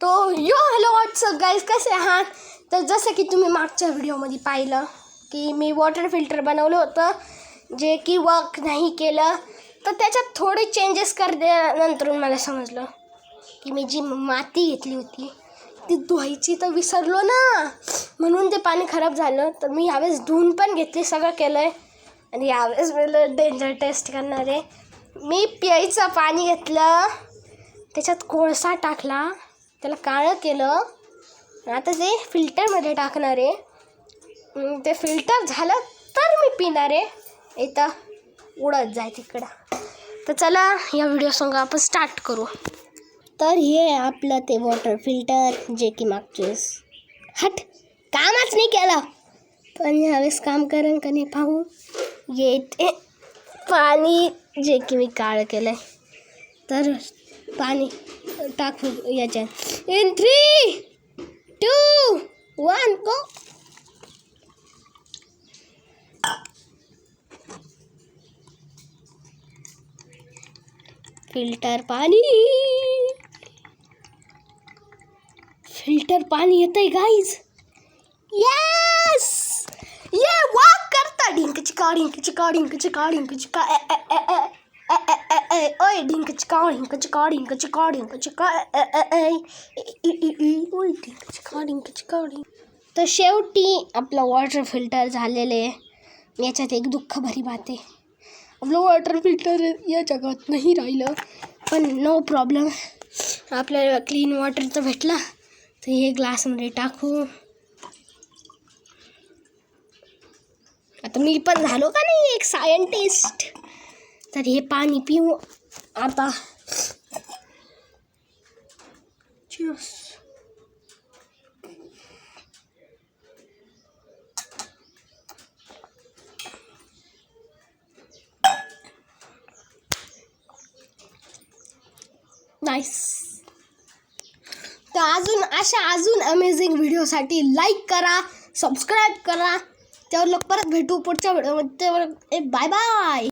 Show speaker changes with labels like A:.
A: तो hello WhatsApp guys, कसे आहात? तर जसं की तुम्ही मागच्या व्हिडिओमध्ये पाहिलं की मी वॉटर फिल्टर बनवलं होतं जे की वर्क नाही केलं. तर त्याच्यात थोडे चेंजेस करण्यानंतर मला समजलं की मी जी माती घेतली होती ती धुवायची तर विसरलो ना, म्हणून ते पाणी खराब झालं. तर मी यावेळेस धुवून पण घेतली, सगळं केलं आहे. आणि यावेळेस मला डेंजर टेस्ट करणार आहे. मी प्यायचं पाणी घेतलं, त्याच्यात कोळसा टाकला, त्याला काळं केलं. आता ते फिल्टरमध्ये टाकणार आहे. ते फिल्टर झालं तर मी पिणार आहे. इथं उडत जाय तिकडं. तर चला या व्हिडिओ संग आपण स्टार्ट करू. तर हे आपलं ते वॉटर फिल्टर जे की मागचेस कामच नाही केलं, पण यावेळेस काम करेन का नाही पाहू. येते पाणी जे की मी काळं केलं आहे. तर पाणी टाकू याच्यात. In 3, 2, 1 go. फिल्टर पाणी येतंय गाईज. यस, ये वॉक करता. डिंक चिका डिंक चिका डिंक चिका डिंक चिका ओय डिंक चिका डिंक चिका डिंक चिका डिंक चिका ओय डिंक चिका डिंक चिका डिंक. तर शेवटी आपलं वॉटर फिल्टर झालेलं आहे. याच्यात एक दुःख भरी बात आहे, आपलं वॉटर फिल्टर या जगात नाही राहिलं. पण नो प्रॉब्लेम, आपल्याला क्लीन वॉटरचं भेटला. तर हे ग्लासमध्ये टाकू. आता मी पण झालो का नाही एक सायंटिस्ट. तर हे पाणी पिऊ आता. Cheers. नाईस. तर अजून अमेझिंग व्हिडिओसाठी लाईक करा, सबस्क्राईब करा. त्यावर परत भेटू पुढच्या व्हिडिओमध्ये. Bye bye.